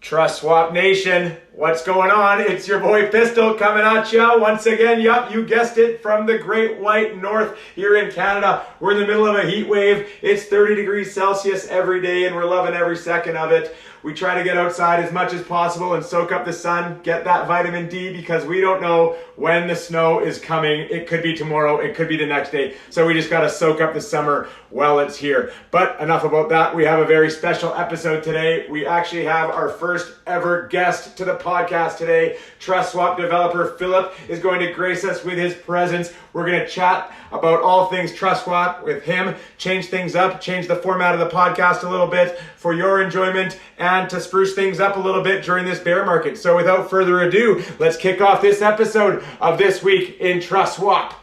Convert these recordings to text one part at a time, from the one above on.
Trustswap Nation, what's going on? It's your boy Pistol coming at you once again. Yup, you guessed it, from the Great White North here in Canada. We're in the middle of a heat wave. It's 30 degrees Celsius every day and we're loving every second of it. We try to get outside as much as possible and soak up the sun, get that vitamin D, because we don't know when the snow is coming. It could be tomorrow, it could be the next day. So we just got to soak up the summer while it's here. But enough about that. We have a very special episode today. We actually have our first ever guest to the podcast today. Trustswap developer Filip is going to grace us with his presence. We're going to chat about all things Trustswap with him, change things up, change the format of the podcast a little bit for your enjoyment and to spruce things up a little bit during this bear market. So without further ado, let's kick off this episode of This Week in Trustswap.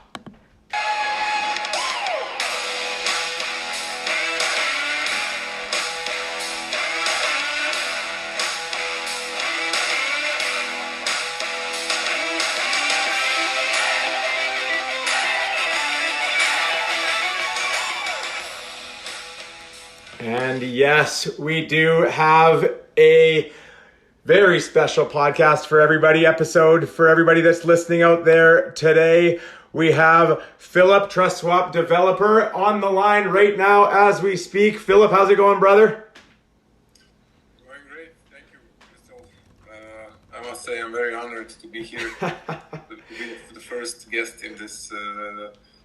And yes, we do have a very special podcast for everybody, episode for everybody that's listening out there today. We have Filip, Trustswap developer, on the line right now as we speak. Filip, how's it going, brother? Going great, thank you, Crystal. I must say I'm very honored to be here, to be the first guest in this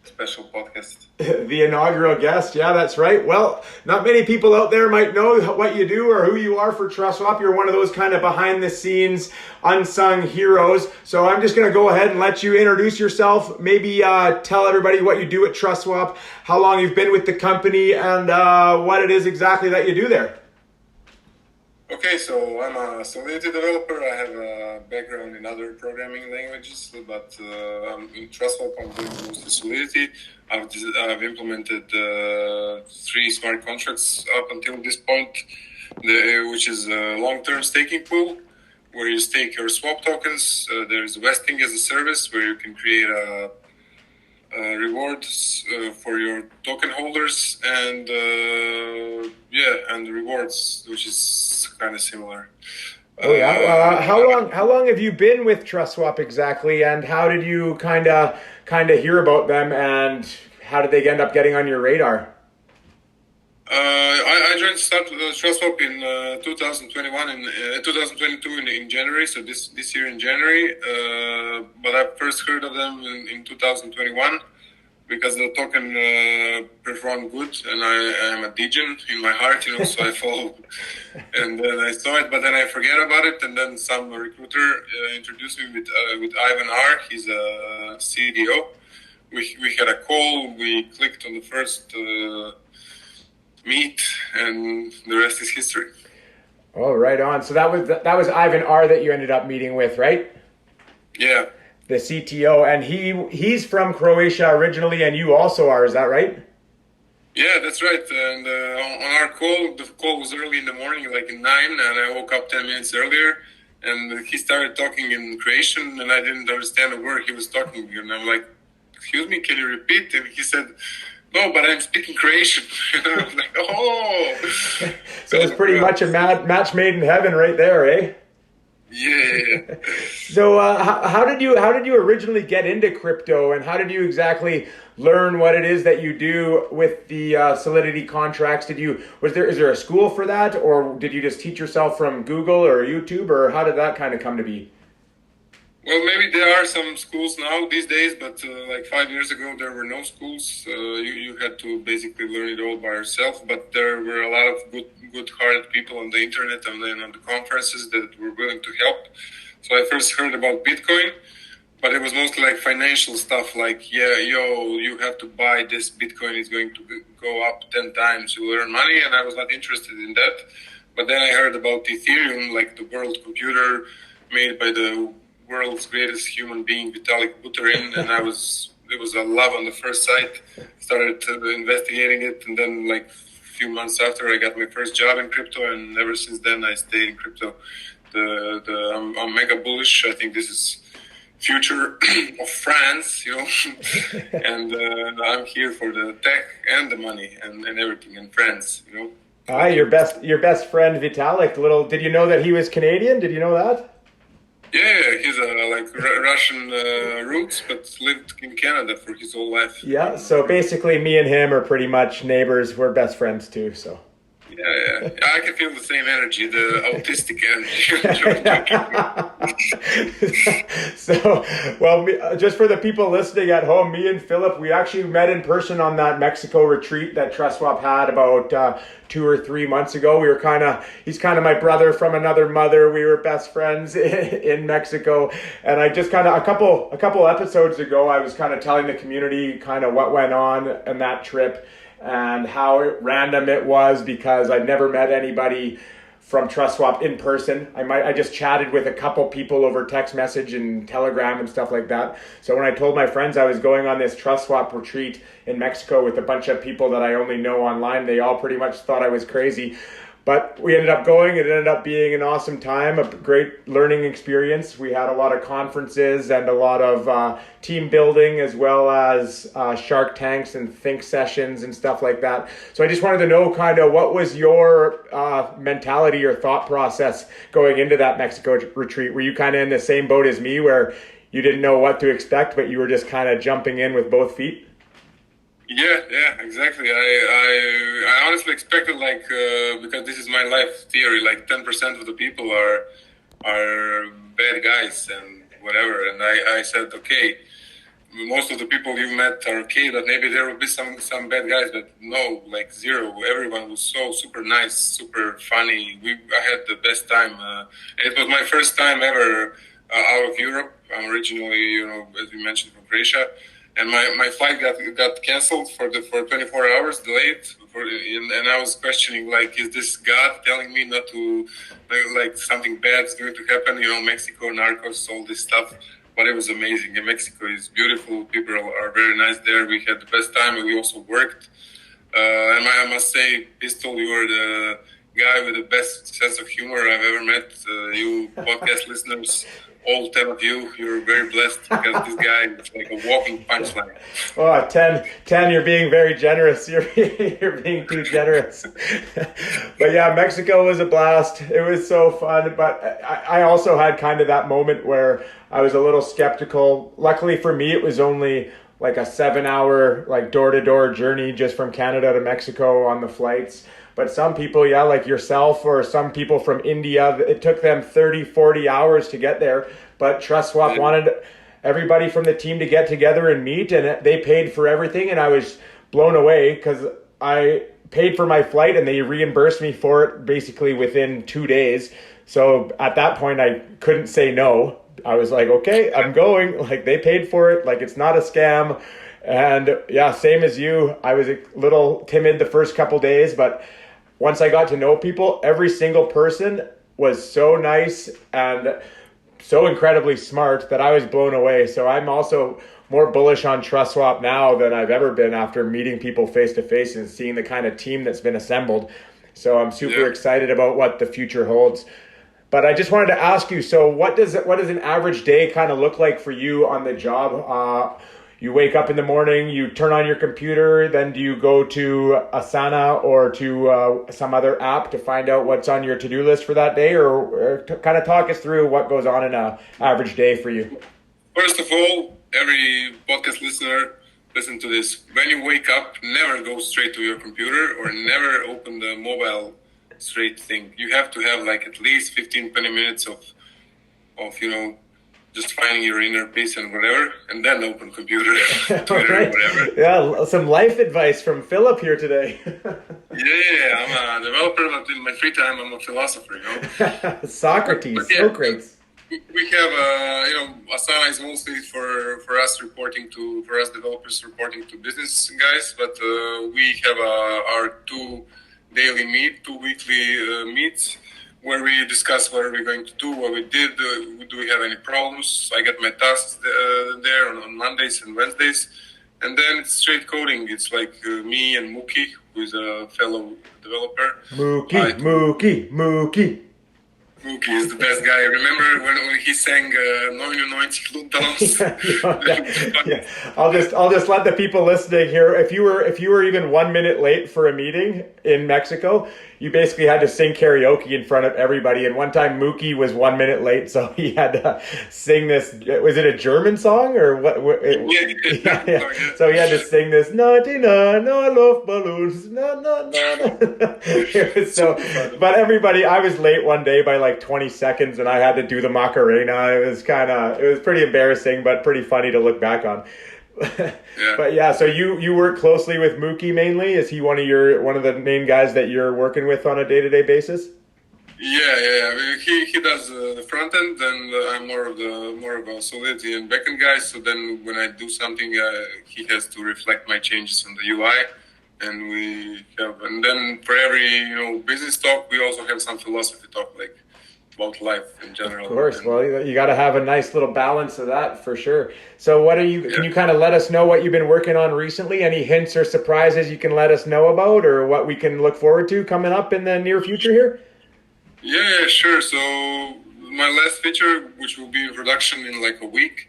special podcast. The inaugural guest, yeah, that's right. Well, not many people out there might know what you do or who you are for Trustswap. You're one of those kind of behind the scenes unsung heroes. So I'm just going to go ahead and let you introduce yourself. Maybe tell everybody what you do at Trustswap, how long you've been with the company, and what it is exactly that you do there. Okay, so I'm a Solidity developer. I have a background in other programming languages, but in Trustswap I'm doing mostly Solidity. I've implemented 3 smart contracts up until this point, which is a long-term staking pool where you stake your swap tokens. There's vesting as a service where you can create rewards for your token holders, and and rewards, which is kind of similar. Oh yeah. How long have you been with Trustswap exactly, and how did you kind of hear about them, and how did they end up getting on your radar? I joined Trustswap in 2021 and 2022 in January, so this year in January. But I first heard of them in 2021 because the token performed good, and I am a degen in my heart, so I followed. And then I saw it, but then I forget about it. And then some recruiter introduced me with Ivan R. He's a CDO. We had a call. We clicked on the first meet, and the rest is history. Oh, right on. So that was Ivan R. that you ended up meeting with, right? Yeah. The CTO, and he's from Croatia originally, and you also are. Is that right? Yeah, that's right. And on our call, the call was early in the morning, like at 9, and I woke up 10 minutes earlier. And he started talking in Croatian, and I didn't understand a word he was talking. And I'm like, "Excuse me, can you repeat?" And he said, "No, but I'm speaking Croatian." And I was like, "Oh!" So it's pretty much a match made in heaven, right there, eh? Yeah. So how did you originally get into crypto, and how did you exactly learn what it is that you do with the Solidity contracts? Is there a school for that, or did you just teach yourself from Google or YouTube, or how did that kind of come to be? Well, maybe there are some schools now these days, but like 5 years ago, there were no schools. You had to basically learn it all by yourself. But there were a lot of good-hearted people on the internet and then on the conferences that were willing to help. So I first heard about Bitcoin, but it was mostly like financial stuff, like, you have to buy this Bitcoin, it's going to go up 10 times, you'll earn money, and I was not interested in that. But then I heard about Ethereum, like the world computer made by the world's greatest human being, Vitalik Buterin, and it was a love on the first sight. Started investigating it, and then like a few months after, I got my first job in crypto, and ever since then I stayed in crypto. I'm mega bullish. I think this is future of France, and I'm here for the tech and the money and everything in France, Ah, Thank you. your best friend Vitalik. Little, did you know that he was Canadian? Did you know that? Yeah, he's like Russian roots, but lived in Canada for his whole life. If Yeah. I'm not So wrong. basically, me and him are pretty much neighbors. We're best friends too. So. Yeah. I can feel the same energy, the autistic energy. Joking. So, well, just for the people listening at home, me and Philip, we actually met in person on that Mexico retreat that Trustswap had about 2 or 3 months ago. We were he's kind of my brother from another mother. We were best friends in Mexico, and I just a couple episodes ago, I was kind of telling the community kind of what went on in that trip and how random it was because I'd never met anybody from Trustswap in person. I just chatted with a couple people over text message and Telegram and stuff like that. So when I told my friends I was going on this Trustswap retreat in Mexico with a bunch of people that I only know online, they all pretty much thought I was crazy. But we ended up going. It ended up being an awesome time, a great learning experience. We had a lot of conferences and a lot of team building, as well as Shark Tanks and think sessions and stuff like that. So I just wanted to know kind of what was your mentality or thought process going into that Mexico retreat? Were you kind of in the same boat as me where you didn't know what to expect, but you were just kind of jumping in with both feet? Yeah, exactly. I honestly expected because this is my life theory, like 10% of the people are bad guys and whatever. And I said, okay, most of the people you met are okay, but maybe there will be some bad guys, but no, like zero. Everyone was so super nice, super funny. I had the best time. It was my first time ever out of Europe. I'm originally, as we mentioned, from Croatia, and my flight got canceled for 24 hours, delayed. And I was questioning, like, is this God telling me not to, like something bad is going to happen? Mexico, narcos, all this stuff. But it was amazing. And Mexico is beautiful. People are very nice there. We had the best time, and we also worked. And I must say, Pistol, you are the guy with the best sense of humor I've ever met. You podcast listeners, all 10 of you, you're very blessed because this guy is like a walking punchline. Oh, 10, you're being very generous. You're being too generous. But yeah, Mexico was a blast. It was so fun. But I also had kind of that moment where I was a little skeptical. Luckily for me, it was only like a 7 hour, like door to door journey just from Canada to Mexico on the flights. But some people, yeah, like yourself or some people from India, it took them 30, 40 hours to get there. But TrustSwap wanted everybody from the team to get together and meet, and they paid for everything. And I was blown away because I paid for my flight and they reimbursed me for it basically within 2 days. So at that point, I couldn't say no. I was like, okay, I'm going. Like, they paid for it. Like, it's not a scam. And yeah, same as you. I was a little timid the first couple days, but once I got to know people, every single person was so nice and so incredibly smart that I was blown away. So I'm also more bullish on TrustSwap now than I've ever been after meeting people face to face and seeing the kind of team that's been assembled. So I'm super Yeah. excited about what the future holds. But I just wanted to ask you, so what does an average day kind of look like for you on the job? You wake up in the morning, you turn on your computer, then do you go to Asana or to some other app to find out what's on your to-do list for that day? Or kind of talk us through what goes on in an average day for you. First of all, every podcast listener, listen to this. When you wake up, never go straight to your computer or never open the mobile straight thing. You have to have like at least 15, 20 minutes of just finding your inner peace and whatever, and then open computer, All Twitter, right. whatever. Yeah, some life advice from Philip here today. Yeah, I'm a developer, but in my free time, I'm a philosopher. But Socrates, yeah, Socrates. we have Asana is mostly for us for us developers reporting to business guys, but we have our two weekly meets where we discuss what are we going to do, what we did, do we have any problems. I get my tasks there on Mondays and Wednesdays, and then it's straight coding. It's like me and Mookie, who is a fellow developer. Mookie. Mookie is the best guy. Remember when he sang 99 Luntalons? Yeah. I'll just let the people listening here. If you were even 1 minute late for a meeting in Mexico, you basically had to sing karaoke in front of everybody. And one time Mookie was 1 minute late, so he had to sing this. Was it a German song or what? Yeah. So he had to sing this. 99, no, I love balloons. No, no, no. It was so. But everybody, I was late one day by like 20 seconds, and I had to do the Macarena. It was pretty embarrassing, but pretty funny to look back on. Yeah. But yeah, so you work closely with Mookie mainly. Is he one of the main guys that you're working with on a day-to-day basis? Yeah. He does the front end, and I'm more of a solidity and backend guy. So then when I do something, he has to reflect my changes on the UI, and then for every business talk, we also have some philosophy talk, like about life in general. Of course. Well, you got to have a nice little balance of that for sure. So can you kind of let us know what you've been working on recently? Any hints or surprises you can let us know about, or what we can look forward to coming up in the near future here? Yeah, sure. So my last feature, which will be in production in like a week,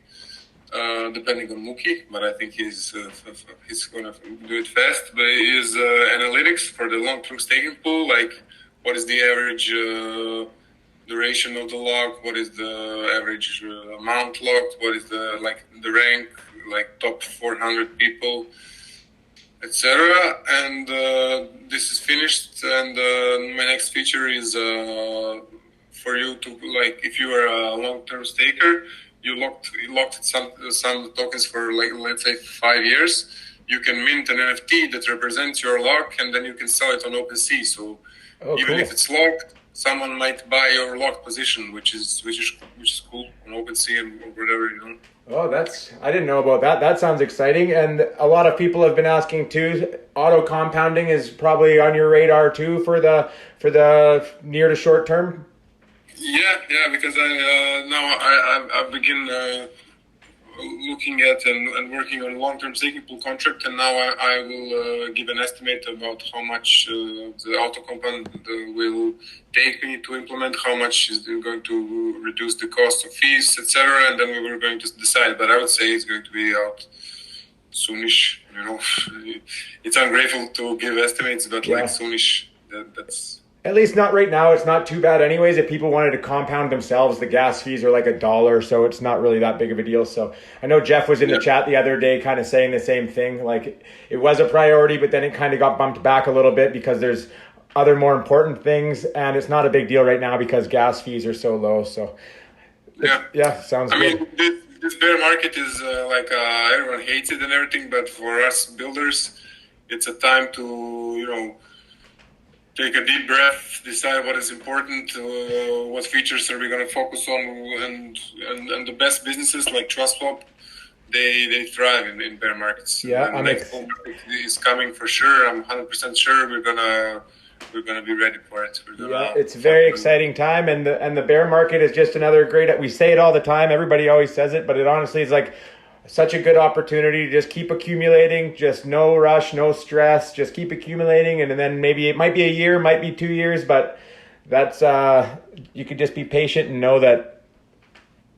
depending on Mookie, but I think he's gonna do it fast, but is analytics for the long-term staking pool, like what is the average duration of the lock, what is the average amount locked, what is the rank, like top 400 people, etc. And this is finished, and my next feature is for you to, like, if you are a long-term staker, you locked some tokens for, like, let's say 5 years, you can mint an NFT that represents your lock, and then you can sell it on OpenSea. So even if it's locked, someone might buy your lock position, which is cool on OpenSea or whatever. Oh, I didn't know about that. That sounds exciting. And a lot of people have been asking too. Auto compounding is probably on your radar too for the near to short term. Yeah, because I begin looking at and working on a long-term staking pool contract, and now I will give an estimate about how much the auto compound will take me to implement, how much is going to reduce the cost of fees, etc. And then we were going to decide. But I would say it's going to be out soonish. It's ungrateful to give estimates, but like soonish. That's. At least not right now. It's not too bad anyways. If people wanted to compound themselves, the gas fees are like $1, so it's not really that big of a deal. So I know Jeff was in the chat the other day kind of saying the same thing. Like, it was a priority, but then it kind of got bumped back a little bit because there's other more important things, and it's not a big deal right now because gas fees are so low. So sounds good. I mean, this bear market is everyone hates it and everything, but for us builders, it's a time to, take a deep breath, decide what is important, what features are we going to focus on, and the best businesses like Trustswap, they thrive in bear markets. Yeah, and the next bull market is coming for sure. I'm 100% sure we're gonna be ready for it. It's a very exciting time, and the bear market is just another great. We say it all the time. Everybody always says it, but it honestly is like such a good opportunity to just keep accumulating, just no rush, no stress, just keep accumulating. And then maybe it might be a year, might be 2 years, but that's, you could just be patient and know that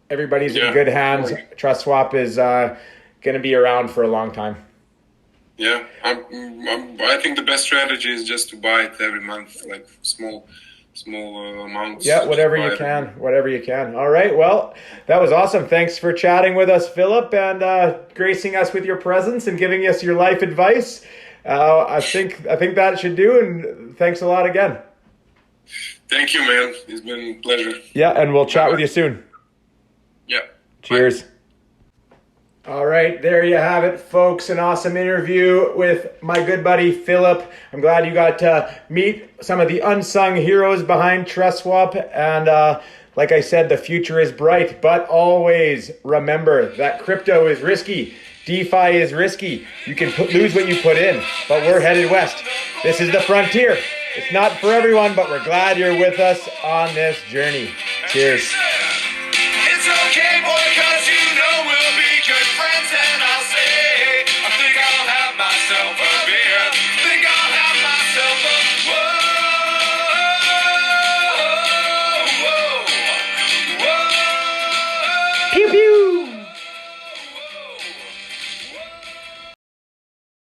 everybody's in good hands. Trustswap is going to be around for a long time. Yeah, I think the best strategy is just to buy it every month, like small amounts. Yeah, whatever you can. All right, well, that was awesome. Thanks for chatting with us, Filip, and gracing us with your presence and giving us your life advice. I think that should do, and thanks a lot again. Thank you, man. It's been a pleasure. Yeah, and we'll chat with you soon. Yeah. Cheers. Bye. All right, there you have it, folks. An awesome interview with my good buddy, Filip. I'm glad you got to meet some of the unsung heroes behind Trustswap. And like I said, the future is bright. But always remember that crypto is risky. DeFi is risky. You can lose what you put in. But we're headed west. This is the frontier. It's not for everyone, but we're glad you're with us on this journey. Cheers.